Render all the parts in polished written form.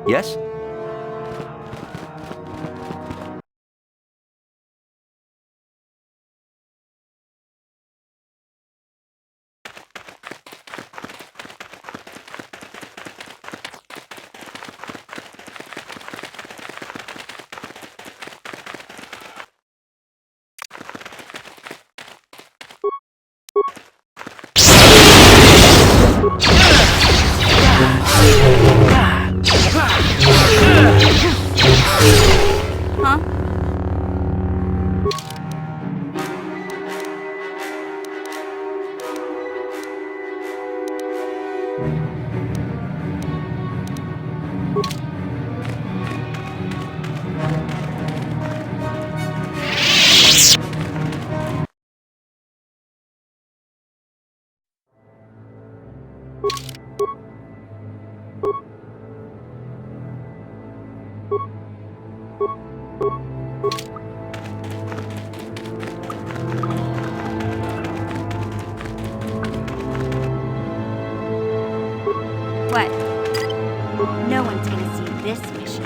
Yes? Huh? What? No one's gonna see this mission.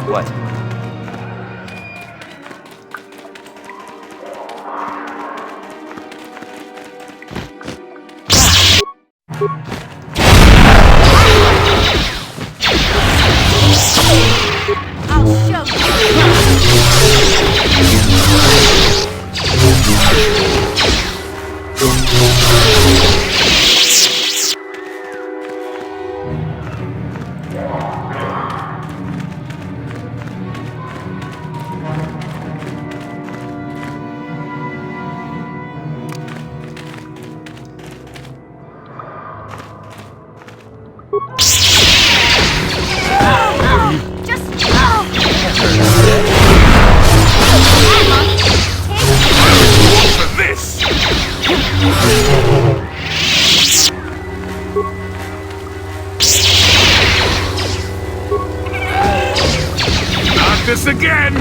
What? I'll show you. Just For this! Not this again!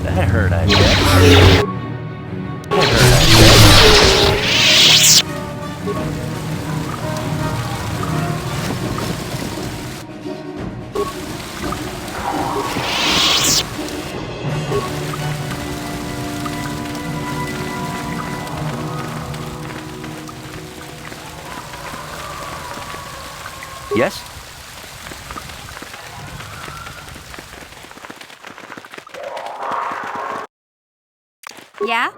That hurt, I bet. Yes? Yeah?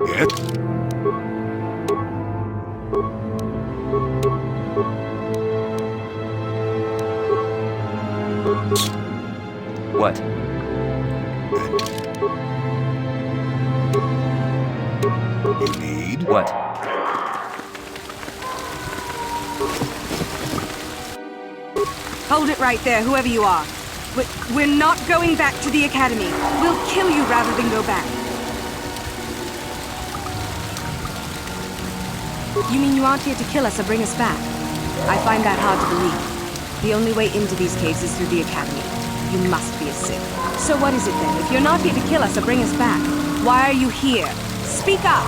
Yes? What? You need? What? Hold it right there, whoever you are. We're not going back to the academy. We'll kill you rather than go back. You mean you aren't here to kill us or bring us back? I find that hard to believe. The only way into these caves is through the academy. You must be a Sith. So what is it then? If you're not here to kill us or bring us back, why are you here? Speak up!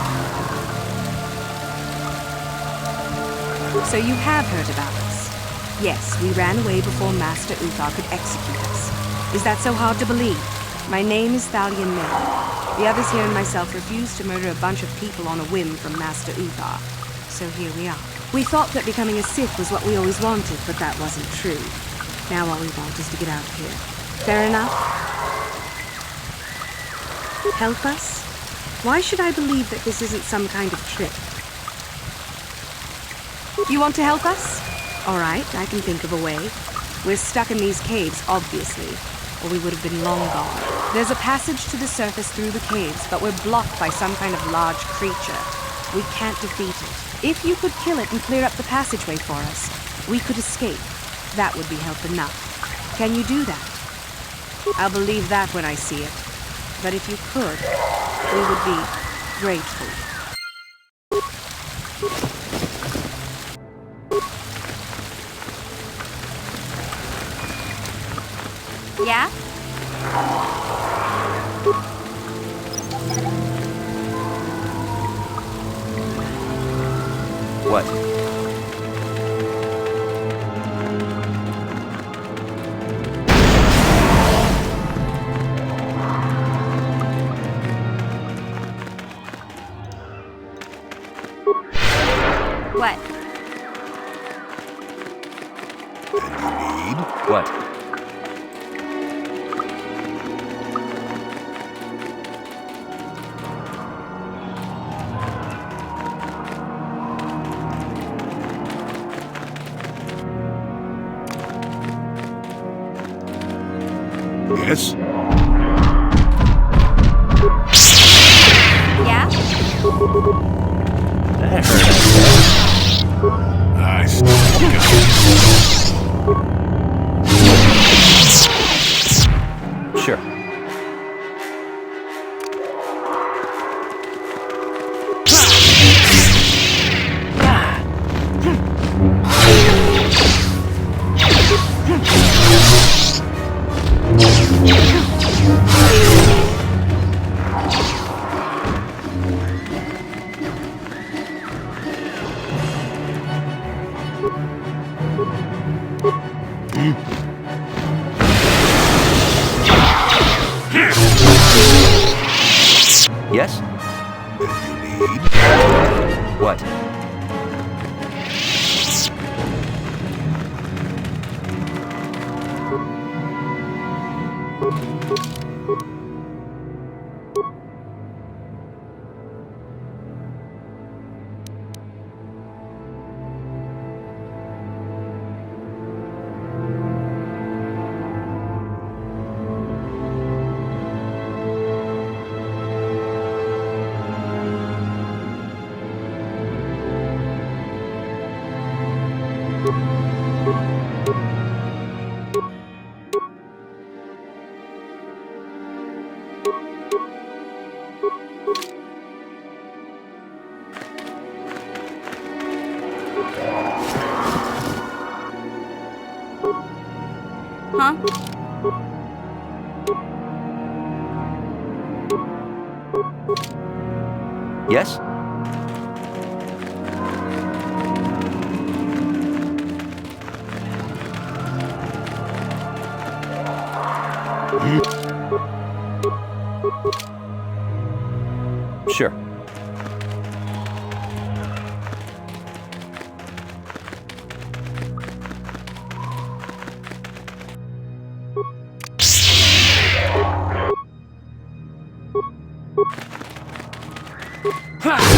So you have heard about us. Yes, we ran away before Master Uthar could execute us. Is that so hard to believe? My name is Thalion May. The others here and myself refused to murder a bunch of people on a whim from Master Uthar. So here we are. We thought that becoming a Sith was what we always wanted, but that wasn't true. Now all we want is to get out of here. Fair enough? Help us? Why should I believe that this isn't some kind of trick? You want to help us? All right, I can think of a way. We're stuck in these caves, obviously, or we would have been long gone. There's a passage to the surface through the caves, but we're blocked by some kind of large creature. We can't defeat it. If you could kill it and clear up the passageway for us, we could escape. That would be help enough. Can you do that? I'll believe that when I see it. But if you could, we would be grateful. Yeah? What? What? Need? What? Yes? Yeah? That hurt, I I still got bet. Sure. Yes? Need? What? Huh? Yes? Sure. What?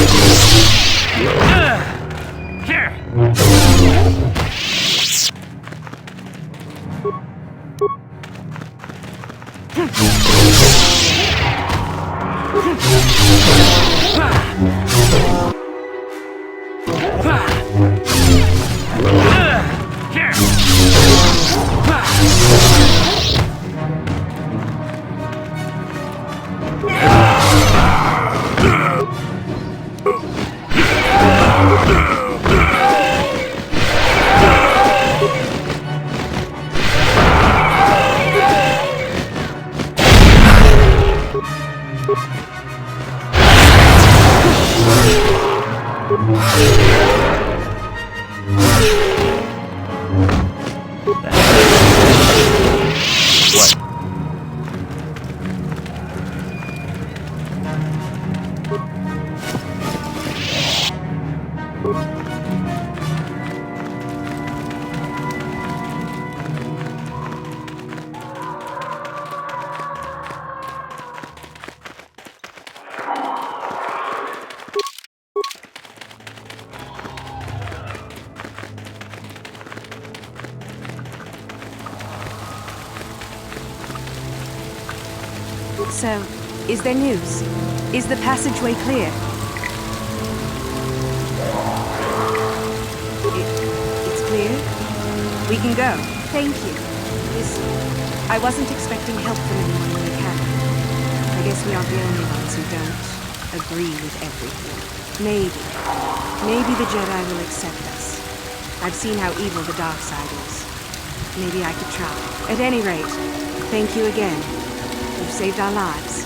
So, is there news? Is the passageway clear? It's clear? We can go. Thank you. I wasn't expecting help from anyone in the canon. I guess we aren't the only ones who don't agree with everything. Maybe the Jedi will accept us. I've seen how evil the dark side is. Maybe I could try. At any rate, Thank you again. You've saved our lives.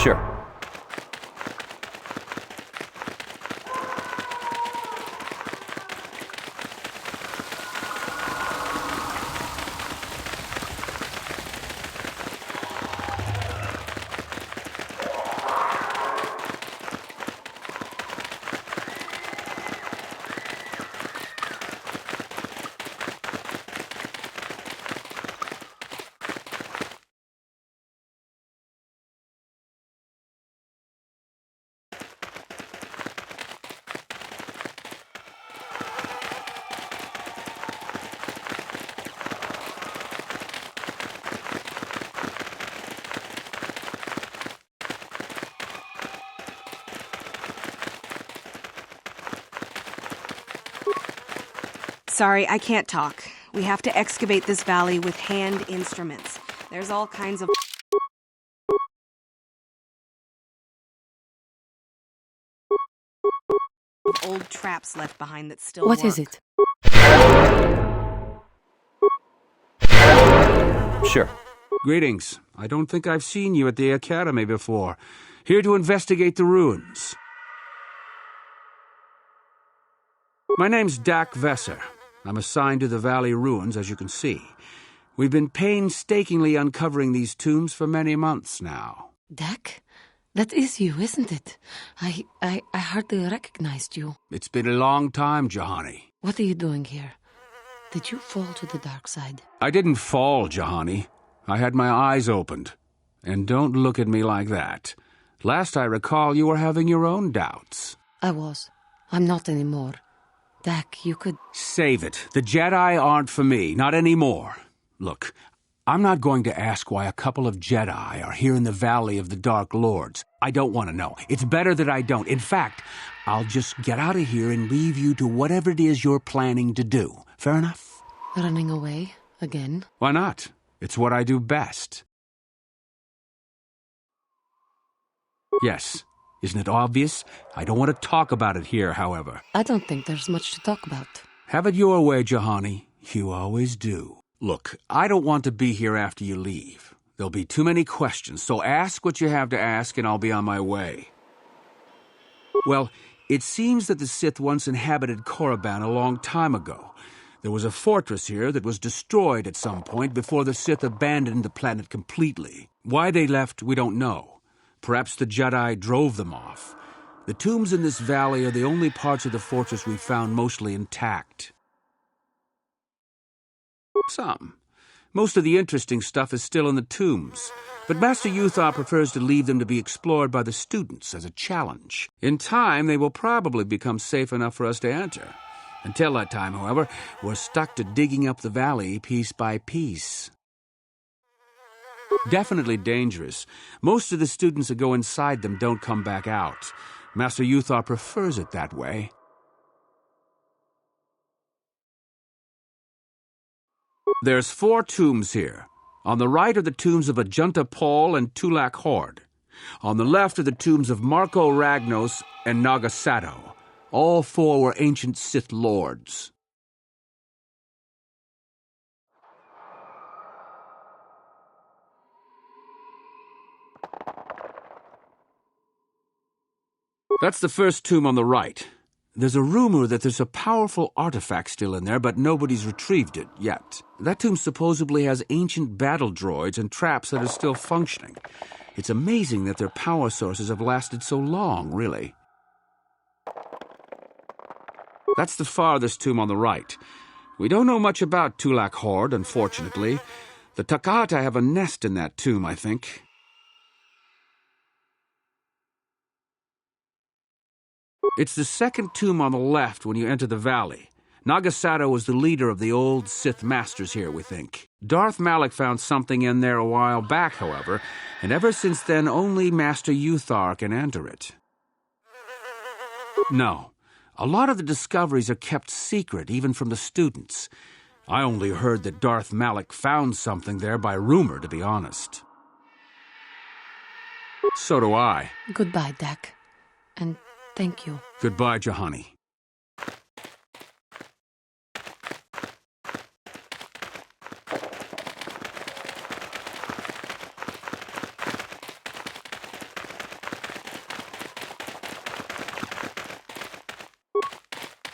Sure. Sorry, I can't talk. We have to excavate this valley with hand instruments. There's all kinds of old traps left behind that still What work. is it? Sure. Greetings. I don't think I've seen you at the Academy before. Here to investigate the ruins. My name's Dak Vesser. I'm assigned to the Valley Ruins, as you can see. We've been painstakingly uncovering these tombs for many months now. Dak? That is you, isn't it? I hardly recognized you. It's been a long time, Jahani. What are you doing here? Did you fall to the dark side? I didn't fall, Jahani. I had my eyes opened. And don't look at me like that. Last I recall, you were having your own doubts. I was. I'm not anymore. Dak, you could... Save it. The Jedi aren't for me, not anymore. Look, I'm not going to ask why a couple of Jedi are here in the Valley of the Dark Lords. I don't want to know. It's better that I don't. In fact, I'll just get out of here and leave you to whatever it is you're planning to do. Fair enough? Running away? Again? Why not? It's what I do best. Yes. Isn't it obvious? I don't want to talk about it here, however. I don't think there's much to talk about. Have it your way, Jahani. You always do. Look, I don't want to be here after you leave. There'll be too many questions, so ask what you have to ask and I'll be on my way. Well, it seems that the Sith once inhabited Korriban a long time ago. There was a fortress here that was destroyed at some point before the Sith abandoned the planet completely. Why they left, we don't know. Perhaps the Jedi drove them off. The tombs in this valley are the only parts of the fortress we've found mostly intact. Some. Most of the interesting stuff is still in the tombs, but Master Yuthar prefers to leave them to be explored by the students as a challenge. In time, they will probably become safe enough for us to enter. Until that time, however, we're stuck to digging up the valley piece by piece. Definitely dangerous. Most of the students that go inside them don't come back out. Master Yuthar prefers it that way. There's 4 tombs here. On the right are the tombs of Ajunta Paul and Tulak Horde. On the left are the tombs of Marco Ragnos and Nagasato. All 4 were ancient Sith lords. That's the first tomb on the right. There's a rumor that there's a powerful artifact still in there, but nobody's retrieved it yet. That tomb supposedly has ancient battle droids and traps that are still functioning. It's amazing that their power sources have lasted so long, really. That's the farthest tomb on the right. We don't know much about Tulak Horde, unfortunately. The Takata have a nest in that tomb, I think. It's the second tomb on the left when you enter the valley. Nagasato was the leader of the old Sith masters here, we think. Darth Malak found something in there a while back, however, and ever since then only Master Uthar can enter it. No, a lot of the discoveries are kept secret, even from the students. I only heard that Darth Malak found something there by rumor, to be honest. So do I. Goodbye, Dak. And thank you. Goodbye, Jahani.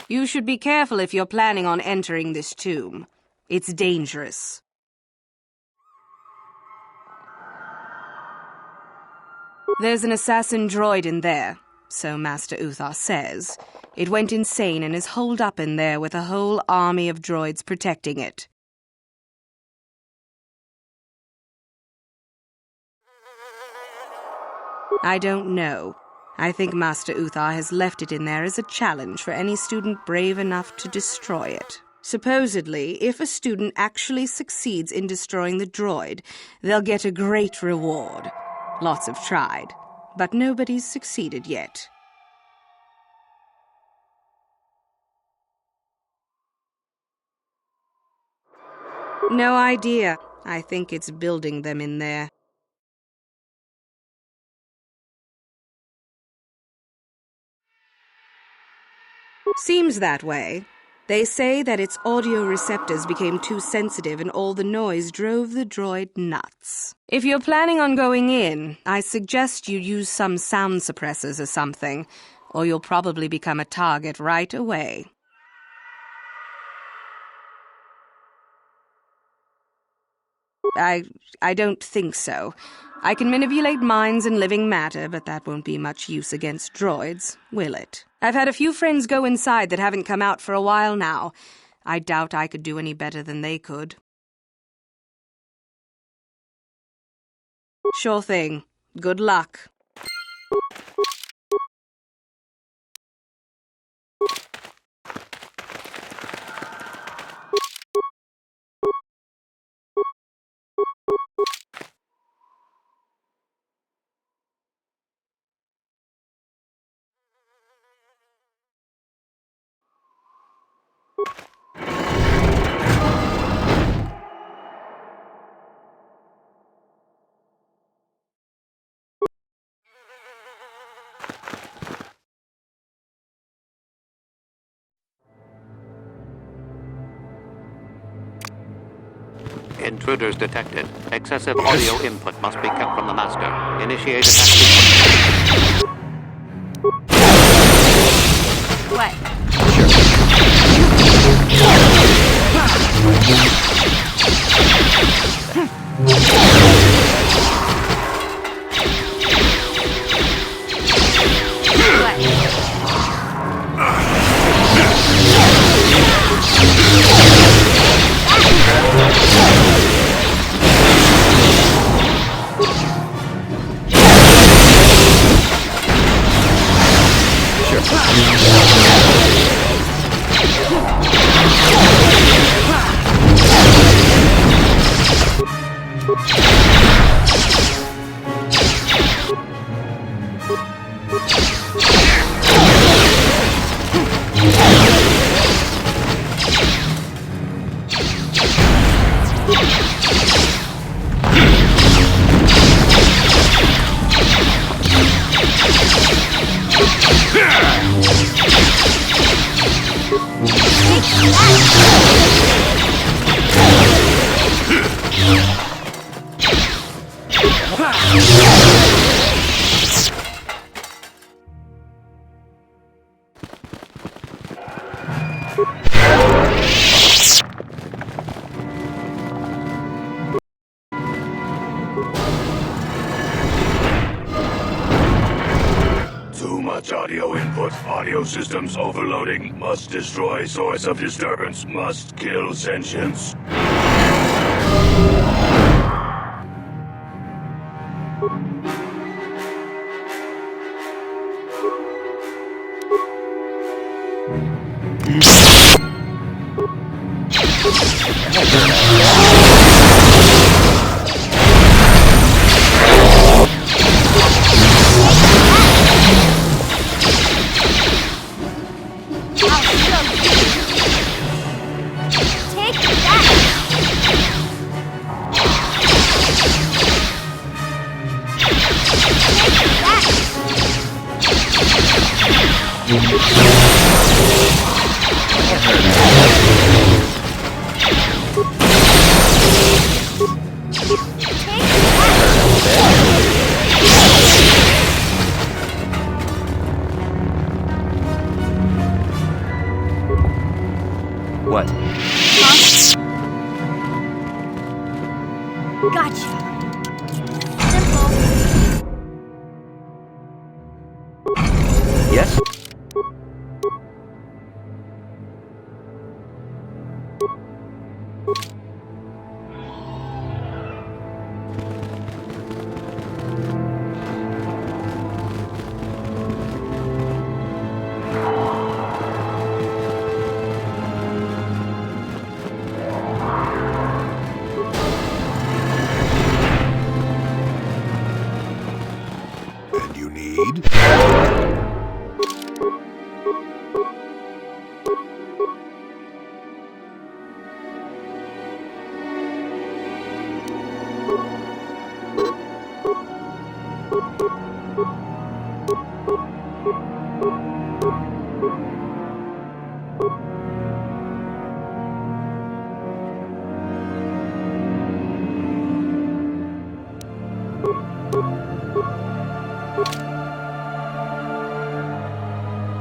You should be careful if you're planning on entering this tomb. It's dangerous. There's an assassin droid in there, so Master Uthar says. It went insane and is holed up in there with a whole army of droids protecting it. I don't know. I think Master Uthar has left it in there as a challenge for any student brave enough to destroy it. Supposedly, if a student actually succeeds in destroying the droid, they'll get a great reward. Lots have tried, but nobody's succeeded yet. No idea. I think it's building them in there. Seems that way. They say that its audio receptors became too sensitive and all the noise drove the droid nuts. If you're planning on going in, I suggest you use some sound suppressors or something, or you'll probably become a target right away. I don't think so. I can manipulate minds and living matter, but that won't be much use against droids, will it? I've had a few friends go inside that haven't come out for a while now. I doubt I could do any better than they could. Sure thing. Good luck. Intruders detected. Excessive audio input must be kept from the master. Initiate attack sequence. What? Too much audio input. Audio systems overloading. Must destroy source of disturbance. Must kill sentience. Take that! What? Gotcha. Simple. Yes? And you need?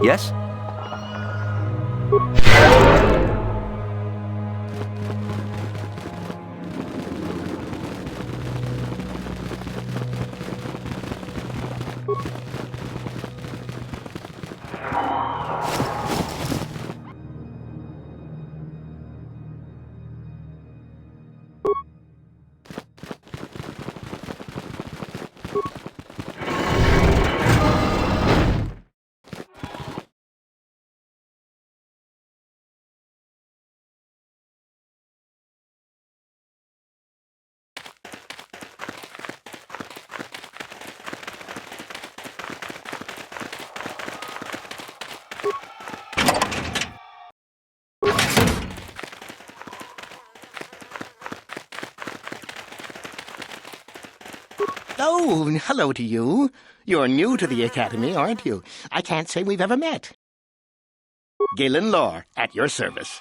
Yes? Oh, hello to you. You're new to the Academy, aren't you? I can't say we've ever met. Galen Lore, at your service.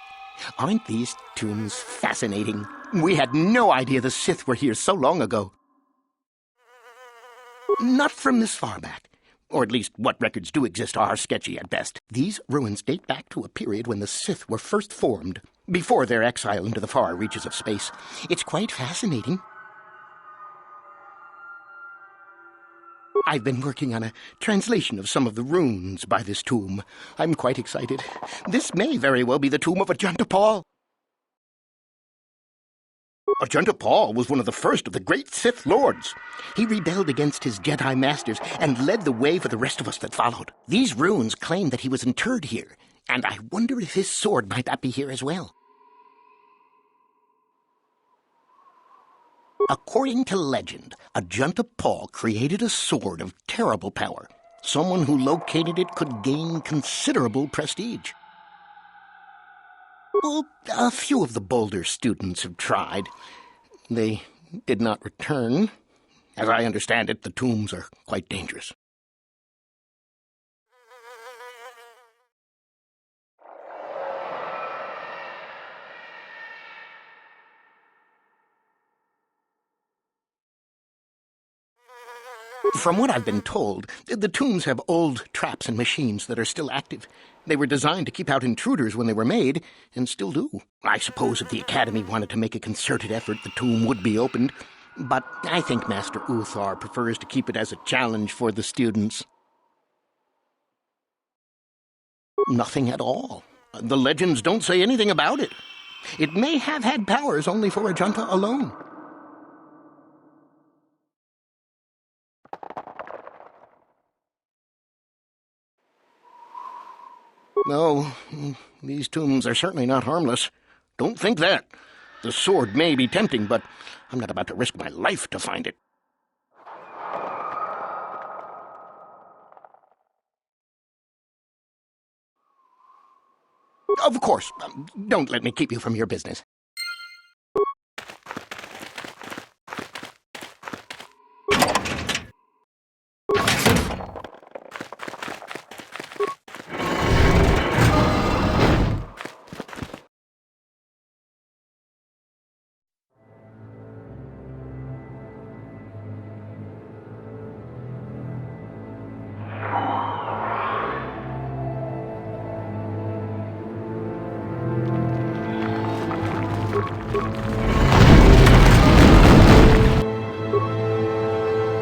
Aren't these tombs fascinating? We had no idea the Sith were here so long ago. Not from this far back. Or at least what records do exist are sketchy at best. These ruins date back to a period when the Sith were first formed, before their exile into the far reaches of space. It's quite fascinating. I've been working on a translation of some of the runes by this tomb. I'm quite excited. This may very well be the tomb of Ajanta Paul. Ajanta Paul was one of the first of the great Sith Lords. He rebelled against his Jedi masters and led the way for the rest of us that followed. These runes claim that he was interred here, and I wonder if his sword might not be here as well. According to legend, Ajanta Paul created a sword of terrible power. Someone who located it could gain considerable prestige. Well, a few of the bolder students have tried. They did not return. As I understand it, the tombs are quite dangerous. From what I've been told, the tombs have old traps and machines that are still active. They were designed to keep out intruders when they were made, and still do. I suppose if the Academy wanted to make a concerted effort, the tomb would be opened. But I think Master Uthar prefers to keep it as a challenge for the students. Nothing at all. The legends don't say anything about it. It may have had powers only for a junta alone. No, these tombs are certainly not harmless. Don't think that. The sword may be tempting, but I'm not about to risk my life to find it. Of course. Don't let me keep you from your business.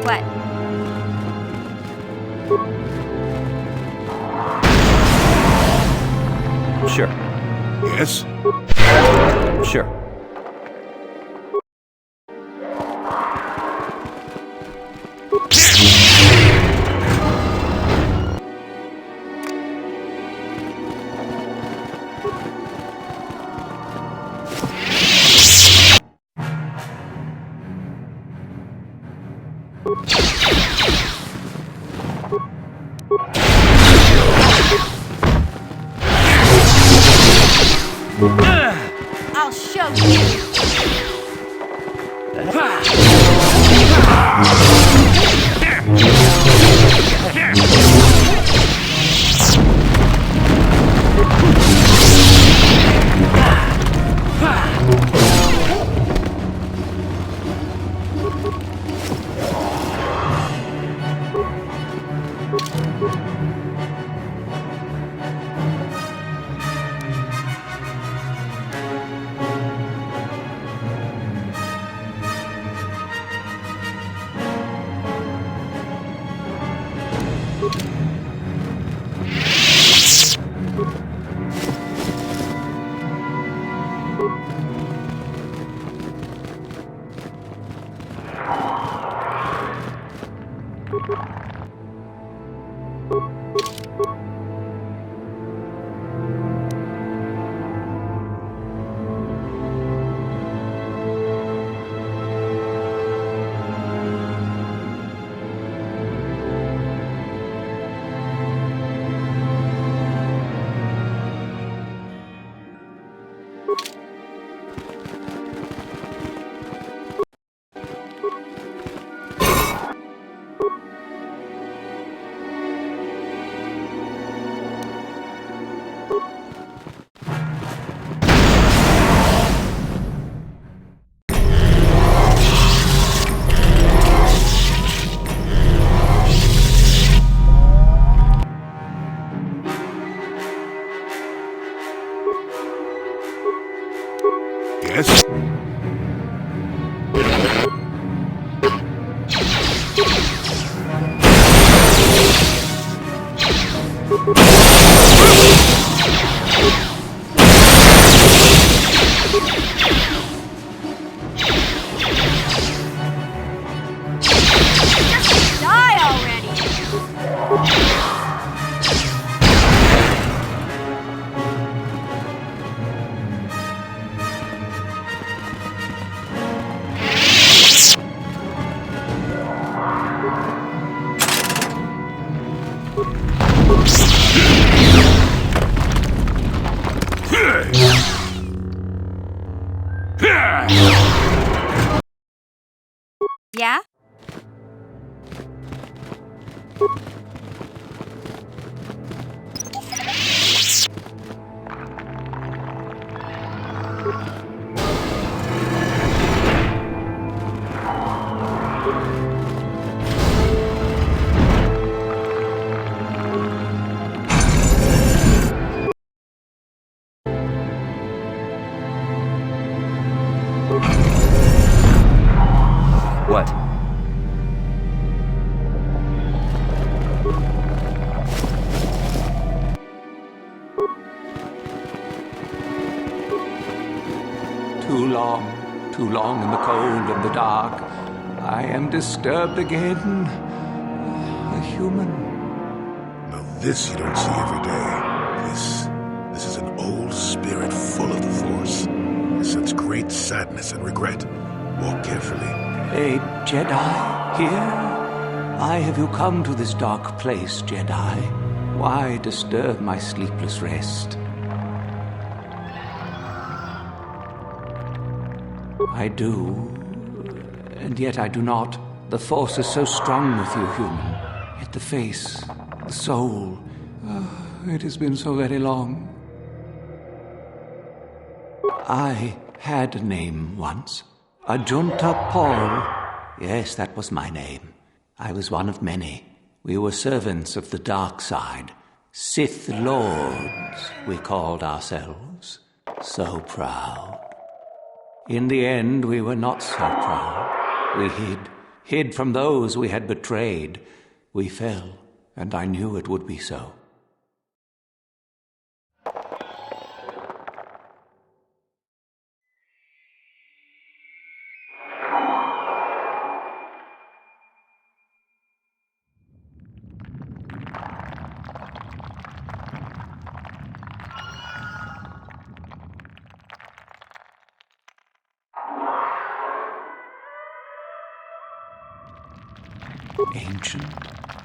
What? Sure. Yes? Sure. I'll show you. Yes? Die already! Yeah? too long in the cold and the dark. I am disturbed again. A human. Now this you don't see every day. This is an old spirit full of the Force. I sense great sadness and regret. Walk carefully. A Jedi here? Why have you come to this dark place, Jedi? Why disturb my sleepless rest? I do, and yet I do not. The Force is so strong with you, human. Yet the face, the soul, it has been so very long. I had a name once. Ajunta Paul. Yes, that was my name. I was one of many. We were servants of the dark side. Sith Lords, we called ourselves. So proud. In the end, we were not so proud. We hid from those we had betrayed. We fell, and I knew it would be so. Ancient?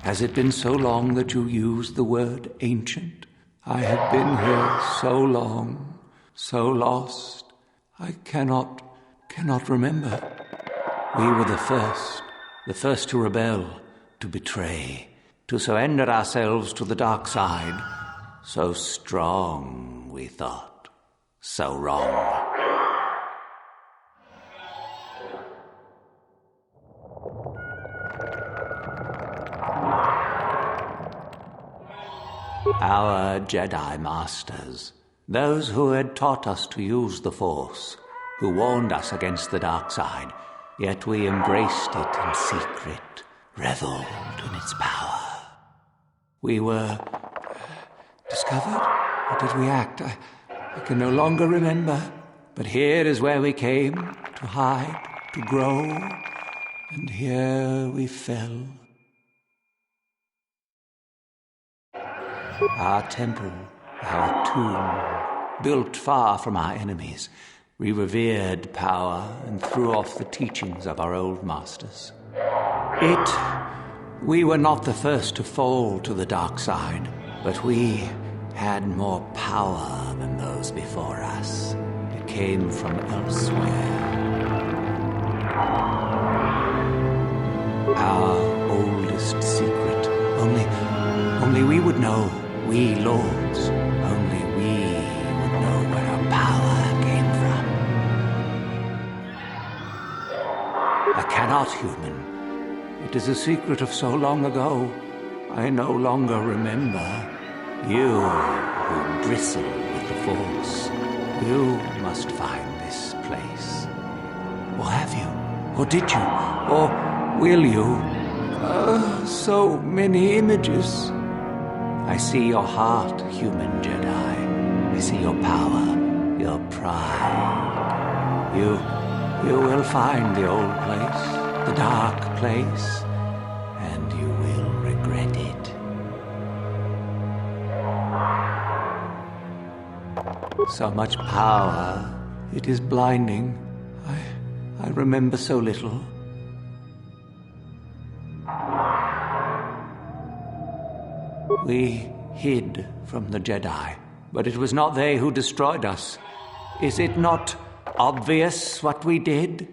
Has it been so long that you used the word ancient? I have been here so long, so lost. I cannot remember. We were the first to rebel, to betray, to surrender ourselves to the dark side. So strong, we thought. So wrong. Our Jedi Masters, those who had taught us to use the Force, who warned us against the dark side, yet we embraced it in secret, reveled in its power. We were discovered? Or did we act? I can no longer remember. But here is where we came, to hide, to grow, and here we fell. Our temple, our tomb, built far from our enemies, we revered power and threw off the teachings of our old masters. We were not the first to fall to the dark side, but we had more power than those before us. It came from elsewhere. Our oldest secret, only we would know. We lords, only we would know where our power came from. I cannot, human. It is a secret of so long ago. I no longer remember. You who bristle with the Force, you must find this place. Or have you? Or did you? Or will you? So many images. I see your heart, human Jedi. I see your power, your pride. You will find the old place, the dark place, and you will regret it. So much power, it is blinding. I remember so little. We hid from the Jedi, but it was not they who destroyed us. Is it not obvious what we did?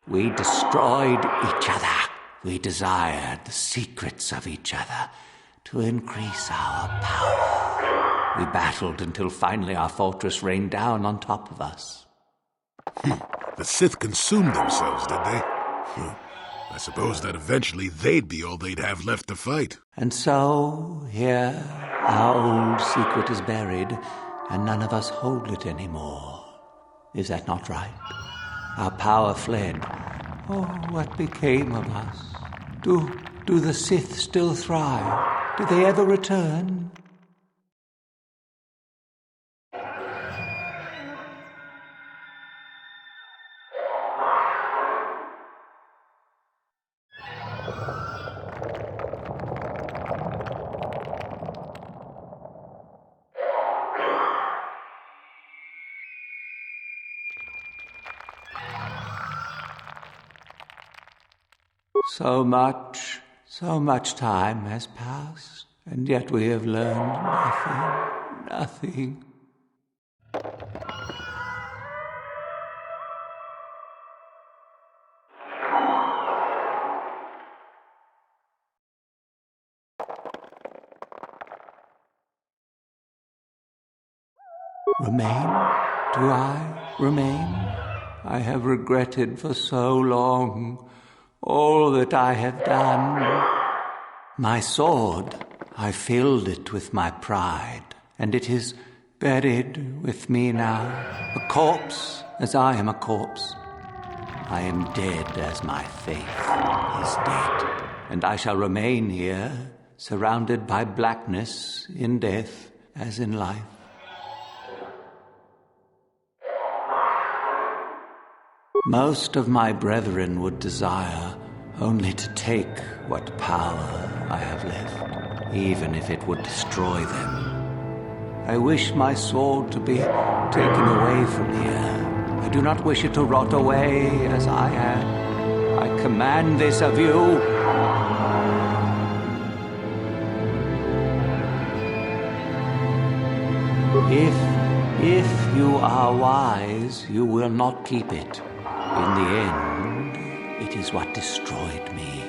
We destroyed each other. We desired the secrets of each other to increase our power. We battled until finally our fortress rained down on top of us. The Sith consumed themselves, did they? I suppose that eventually they'd be all they'd have left to fight. And so, here, our old secret is buried, and none of us hold it anymore. Is that not right? Our power fled. Oh, what became of us? Do the Sith still thrive? Do they ever return? So much time has passed, and yet we have learned nothing. Remain? Do I remain? I have regretted for so long all that I have done. My sword, I filled it with my pride, and it is buried with me now, a corpse as I am a corpse. I am dead as my faith is dead, and I shall remain here, surrounded by blackness in death as in life. Most of my brethren would desire only to take what power I have left, even if it would destroy them. I wish my sword to be taken away from here. I do not wish it to rot away as I am. I command this of you. If you are wise, you will not keep it. In the end, it is what destroyed me.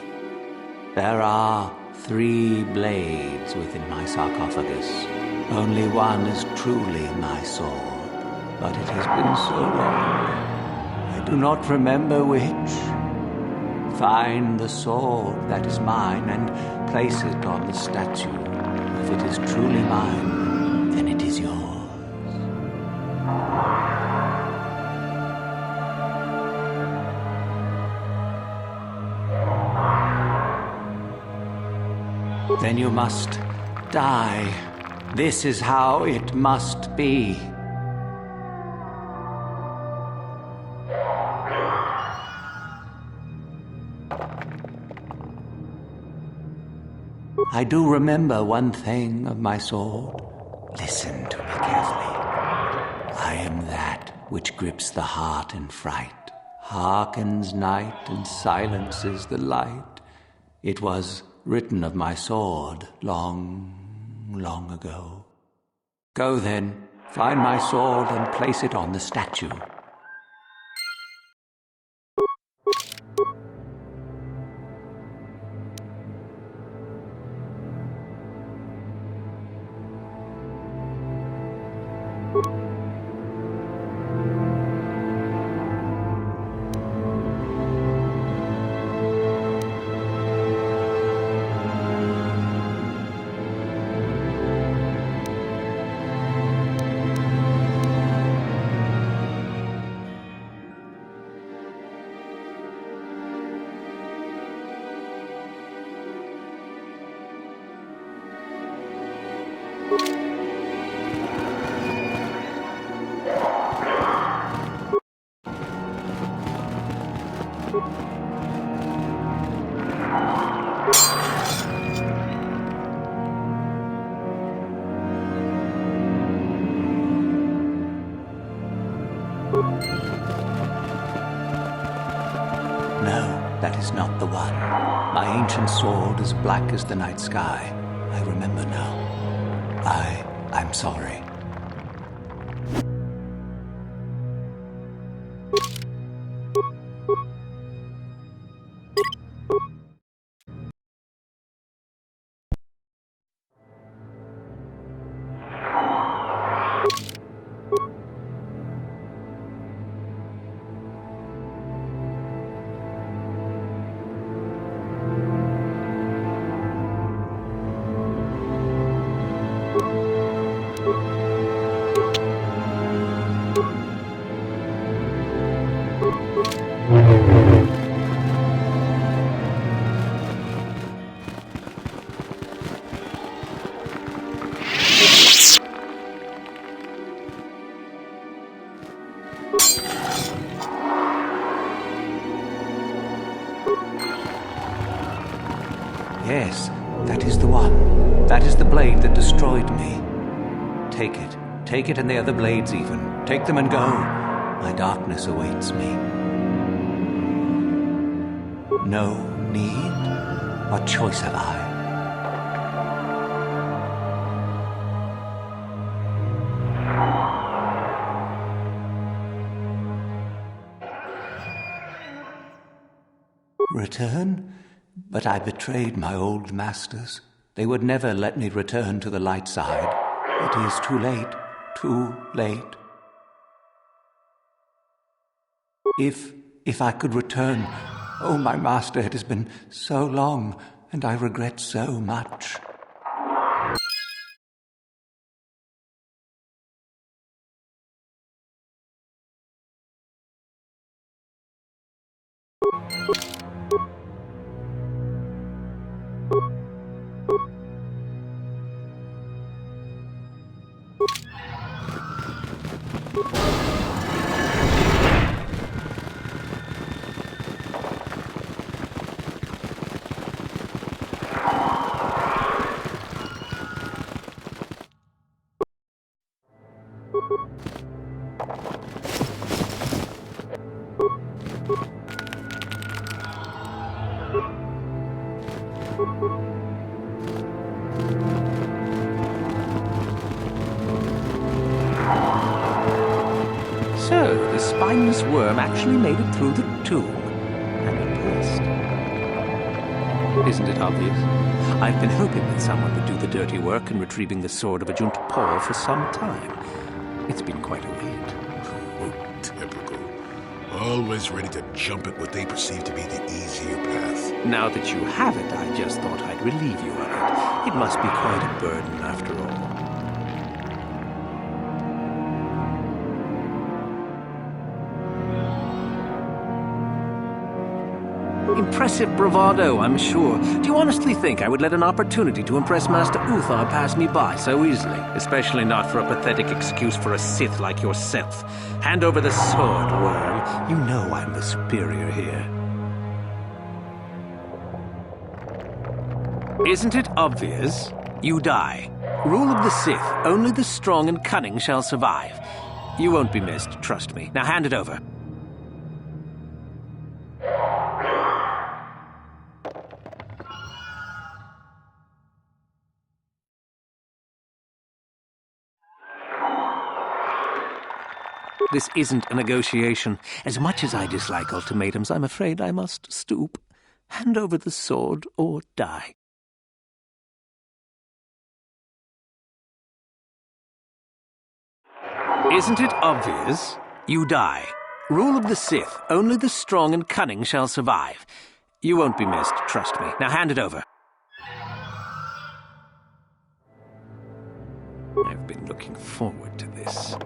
There are 3 blades within my sarcophagus. Only one is truly my sword, but it has been so long. I do not remember which. Find the sword that is mine and place it on the statue. If it is truly mine, then it is yours. Then you must die. This is how it must be. I do remember one thing of my sword. Listen to me carefully. I am that which grips the heart in fright, hearkens night and silences the light. It was written of my sword long ago. Go then, find my sword and place it on the statue. No, that is not the one. My ancient sword is black as the night sky. I remember now. I'm sorry. Yes, that is the one. That is the blade that destroyed me. Take it. Take it and the other blades even. Take them and go. My darkness awaits me. No need? What choice have I? Return? But I betrayed my old masters. They would never let me return to the light side. It is too late. Too late. If I could return. Oh, my master, it has been so long, and I regret so much. So, the spineless worm actually made it through the tomb. And at last. Isn't it obvious? I've been hoping that someone would do the dirty work in retrieving the sword of Ajunt Paul for some time. It's been quite a wait. Oh, typical. Always ready to jump at what they perceive to be the easier path. Now that you have it, I just thought I'd relieve you of it. It must be quite a burden after all. Impressive bravado, I'm sure. Do you honestly think I would let an opportunity to impress Master Uthar pass me by so easily? Especially not for a pathetic excuse for a Sith like yourself. Hand over the sword, worm. You know I'm the superior here. Isn't it obvious? You die. Rule of the Sith. Only the strong and cunning shall survive. You won't be missed, trust me. Now hand it over. This isn't a negotiation. As much as I dislike ultimatums, I'm afraid I must stoop. Hand over the sword or die. Isn't it obvious? You die. Rule of the Sith. Only the strong and cunning shall survive. You won't be missed, trust me. Now hand it over. I've been looking forward to this.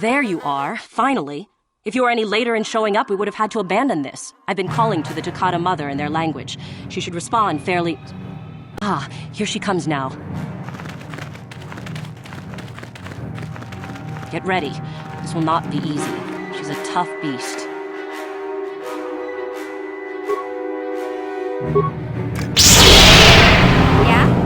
There you are, finally. If you were any later in showing up, we would have had to abandon this. I've been calling to the Takata mother in their language. She should respond fairly... Ah, here she comes now. Get ready. This will not be easy. She's a tough beast. Yeah?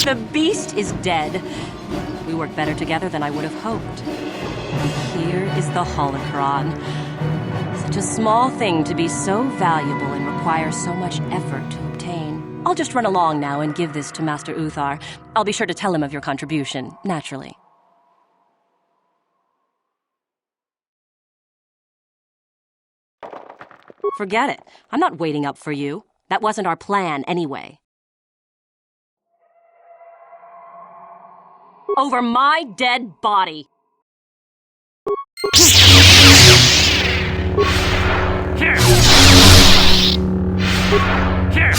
The beast is dead. We work better together than I would have hoped. Here is the holocron. Such a small thing to be so valuable and require so much effort to obtain. I'll just run along now and give this to Master Uthar. I'll be sure to tell him of your contribution, naturally. Forget it. I'm not waiting up for you. That wasn't our plan anyway. Over my dead body. Here! Here!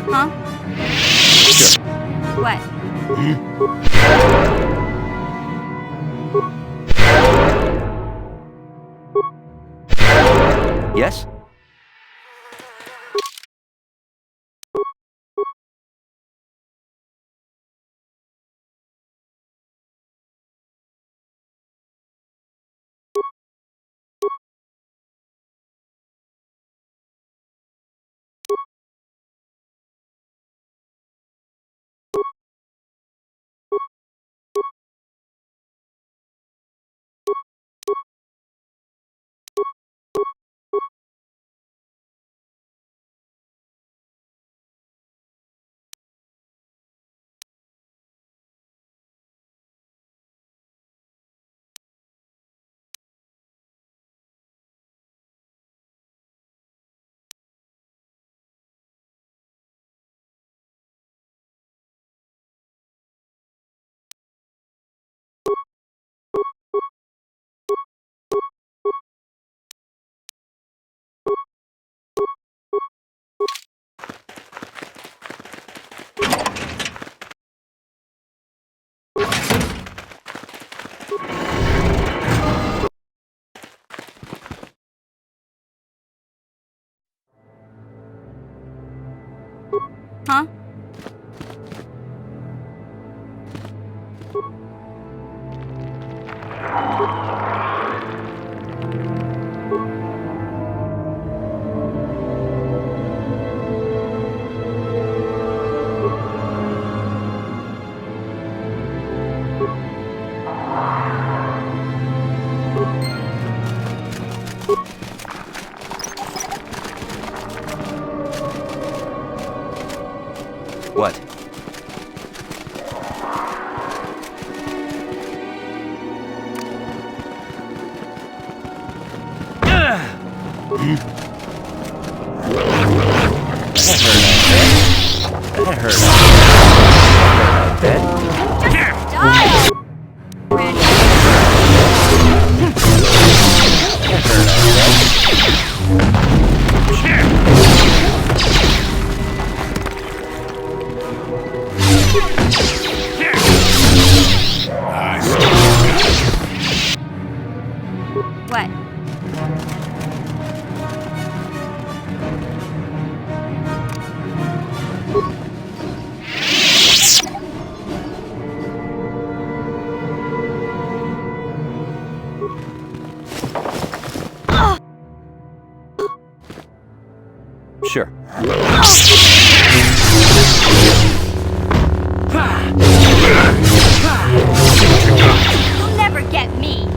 Huh? What? Yes? Huh? What? That hurt. Die! Randy. What? Sure. You'll never get me.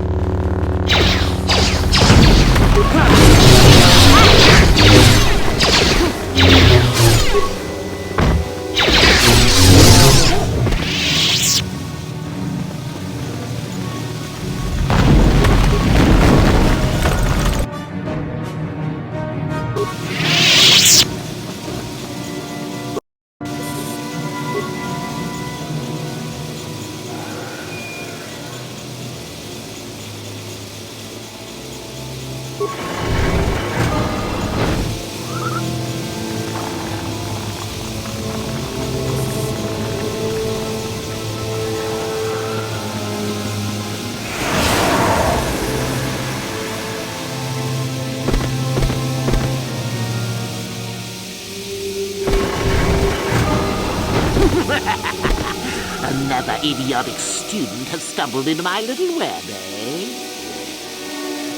Another idiotic student has stumbled into my little web, eh?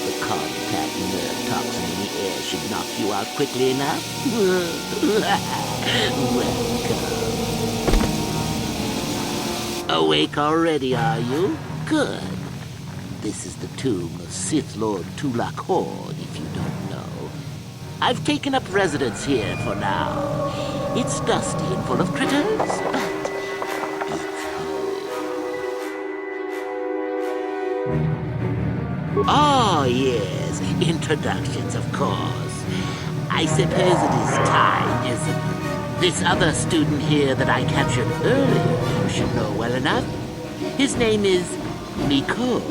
The contact nerve toxin in the air should knock you out quickly enough. Welcome. Awake already, are you? Good. this is the tomb of Sith Lord Tulak Hord, if you don't know. I've taken up residence here for now. It's dusty and full of critters, but it's home. Oh, yes, introductions, of course. I suppose it is time, isn't it? This other student here that I captured earlier, you should know well enough. His name is Miko.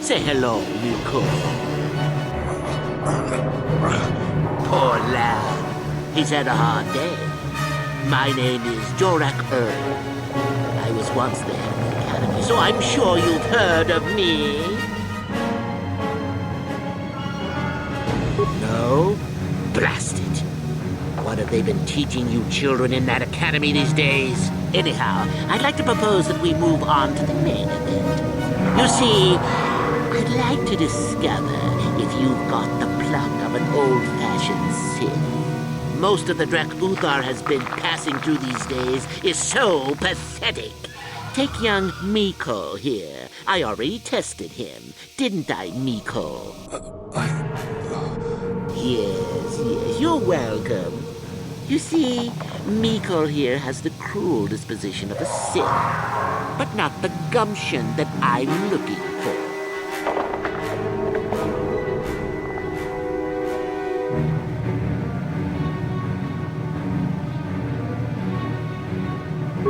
Say hello, Miko. Poor lad. He's had a hard day. My name is Jorak Earl. I was once there in the academy, so I'm sure you've heard of me. No? Blast it. What have they been teaching you children in that academy these days? Anyhow, I'd like to propose that we move on to the main event. You see, I'd like to discover if you've got the pluck of an old-fashioned Sith. Most of the Drek Uthar has been passing through these days is so pathetic. Take young Miko here. I already tested him, didn't I, Miko? Yes, you're welcome. You see, Miko here has the cruel disposition of a Sith, but not the gumption that I'm looking for.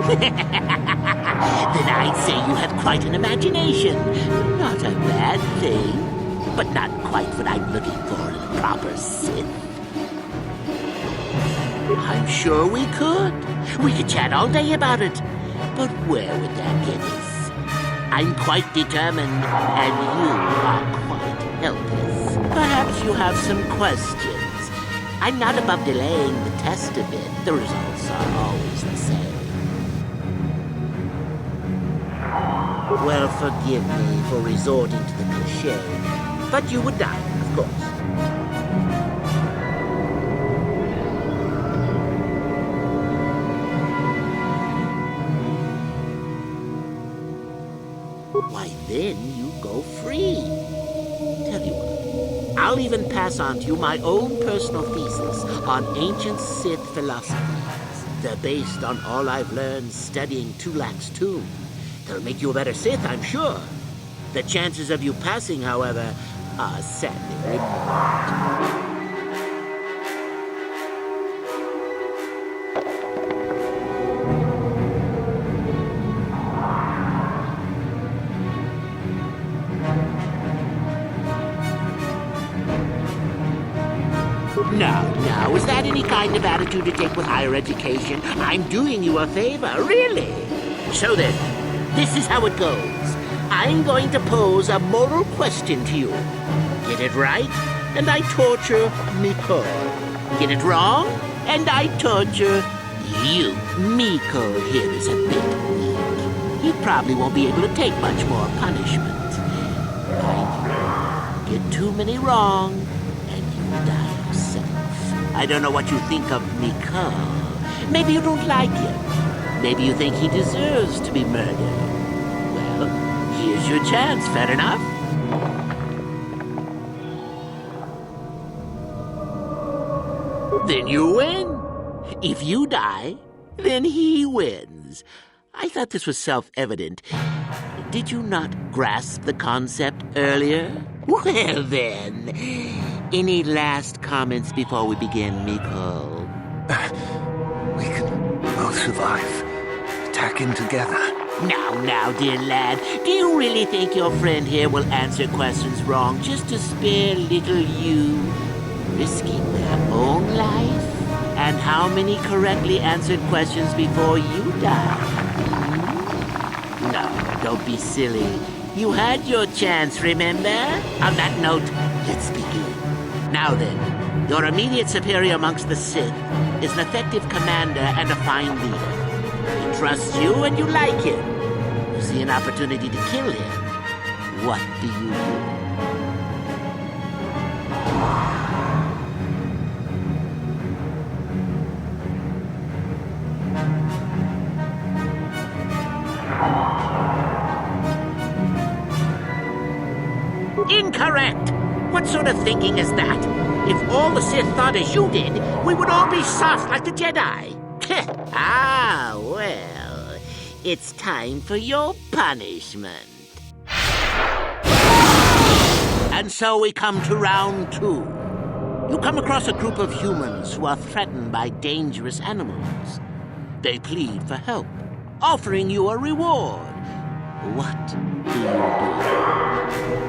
Then I'd say you have quite an imagination. Not a bad thing, but not quite what I'm looking for in a proper Sith. I'm sure we could. We could chat all day about it. But where would that get us? I'm quite determined, and you are quite helpless. Perhaps you have some questions. I'm not above delaying the test a bit. The results are always the same. Well, forgive me for resorting to the cliché, but you would die, of course. Why, then you go free. Tell you what, I'll even pass on to you my own personal thesis on ancient Sith philosophies. They're based on all I've learned studying Tulak's tomb. They'll make you a better Sith, I'm sure. The chances of you passing, however, are sadly remote. Now, is that any kind of attitude to take with higher education? I'm doing you a favor, really. So then, this is how it goes. I'm going to pose a moral question to you. Get it right, and I torture Miko. Get it wrong, and I torture you. Miko here is a bit weak. He probably won't be able to take much more punishment. I get too many wrong, and you die yourself. I don't know what you think of Miko. Maybe you don't like him. Maybe you think he deserves to be murdered. Well, here's your chance, fair enough? Then you win. If you die, then he wins. I thought this was self-evident. Did you not grasp the concept earlier? Well then, any last comments before we begin, Miko? We can both survive. Attacking together. Now, dear lad, do you really think your friend here will answer questions wrong just to spare little you, risking their own life? And how many correctly answered questions before you die? No, don't be silly. You had your chance, remember? On that note, let's begin. Now then, your immediate superior amongst the Sith is an effective commander and a fine leader. He trusts you and you like him. You see an opportunity to kill him. What do you do? Incorrect! What sort of thinking is that? If all the Sith thought as you did, we would all be soft like the Jedi. Ah, well, it's time for your punishment. And so we come to round 2. You come across a group of humans who are threatened by dangerous animals. They plead for help, offering you a reward. What do you do?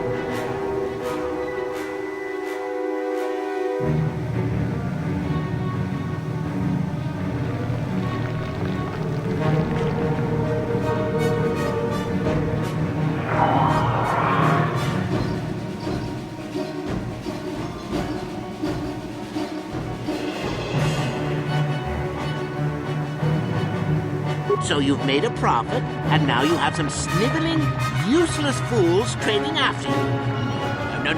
So you've made a profit, and now you have some sniveling, useless fools trading after you. No.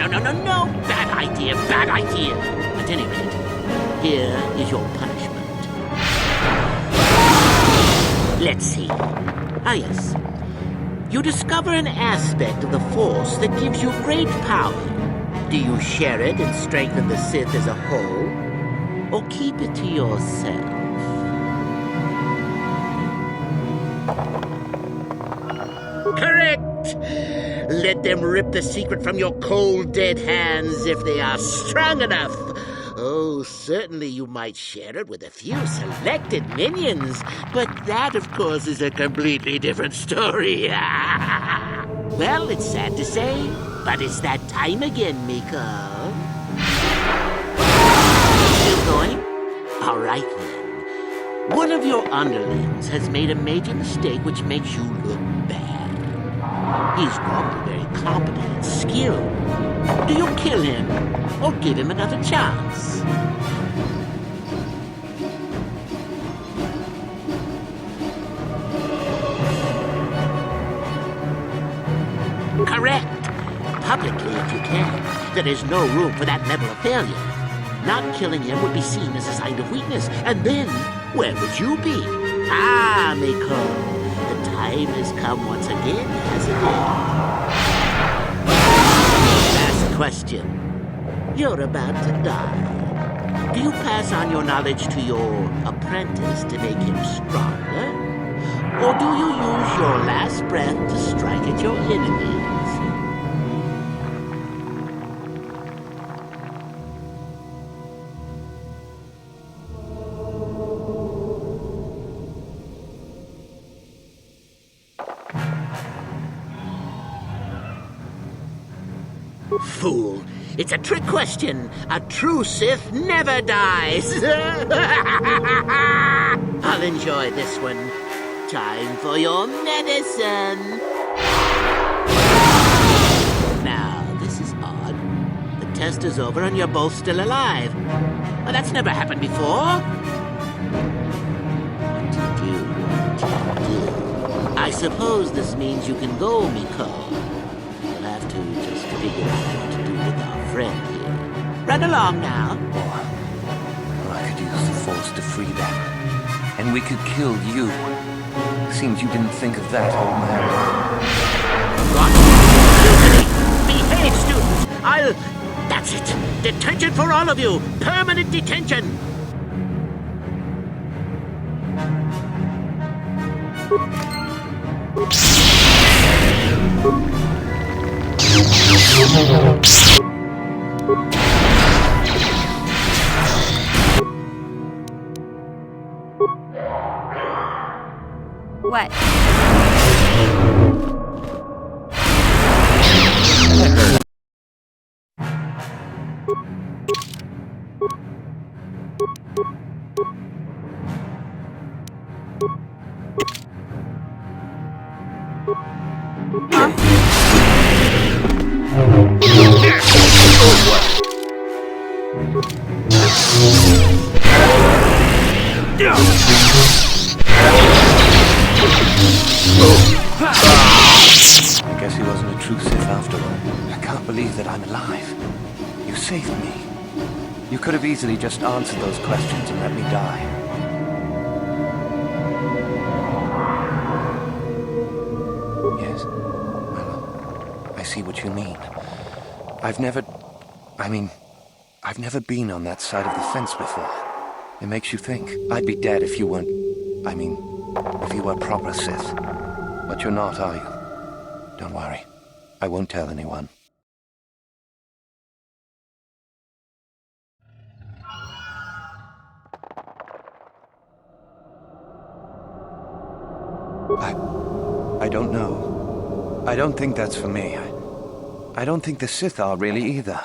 Bad idea. At any rate, here is your punishment. Let's see. Ah, yes. You discover an aspect of the Force that gives you great power. Do you share it and strengthen the Sith as a whole, or keep it to yourself? Correct! Let them rip the secret from your cold, dead hands if they are strong enough. Oh, certainly you might share it with a few selected minions, but that, of course, is a completely different story. Well, it's sad to say, but it's that time again, Miko. Still going? All right, then. One of your underlings has made a major mistake which makes you look bad. He's probably very competent and skilled. Do you kill him or give him another chance? Correct. Publicly, if you can. There is no room for that level of failure. Not killing him would be seen as a sign of weakness, and then where would you be? Ah, Miko. The time has come once again, hasn't it? Last question. You're about to die. Do you pass on your knowledge to your apprentice to make him stronger? Or do you use your last breath to strike at your enemies? Fool! It's a trick question. A true Sith never dies. I'll enjoy this one. Time for your medicine. Now, this is odd. The test is over and you're both still alive. Well, that's never happened before. What do you do? I suppose this means you can go, Miko. We'll have to just figure out what to do with our friend here. Run along now. Or I could use the Force to free them. And we could kill you. Seems you didn't think of that, old man. What? Behave, students! That's it! Detention for all of you! Permanent detention! What? I guess he wasn't a true Sith after all. I can't believe that I'm alive. You saved me. You could have easily just answered those questions and let me die. Yes? Well, I see what you mean. I've never been on that side of the fence before. It makes you think. I'd be dead if you weren't... if you were proper Sith. But you're not, are you? Don't worry. I won't tell anyone. I don't know. I don't think that's for me. I don't think the Sith are really either.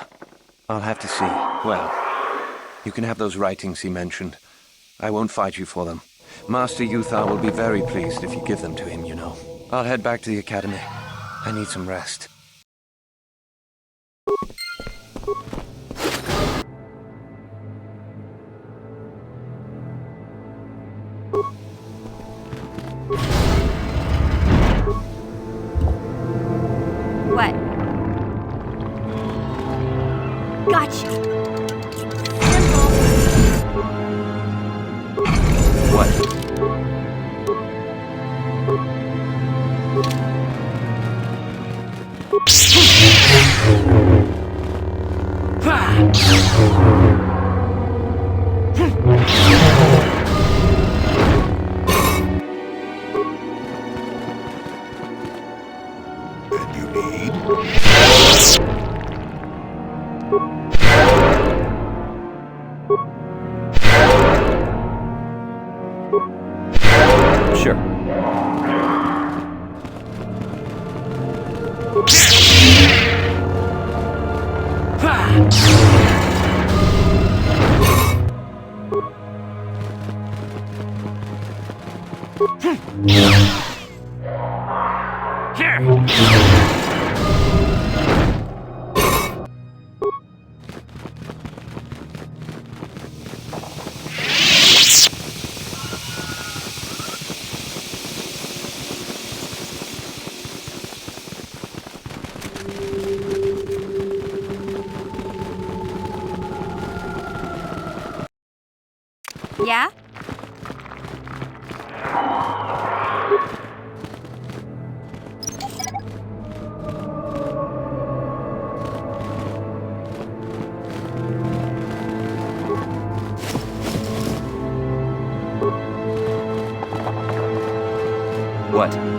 I'll have to see. Well, you can have those writings he mentioned. I won't fight you for them. Master Uthar will be very pleased if you give them to him, you know. I'll head back to the academy. I need some rest. What? Gotcha. What? And you need? Sure. Yeah? What?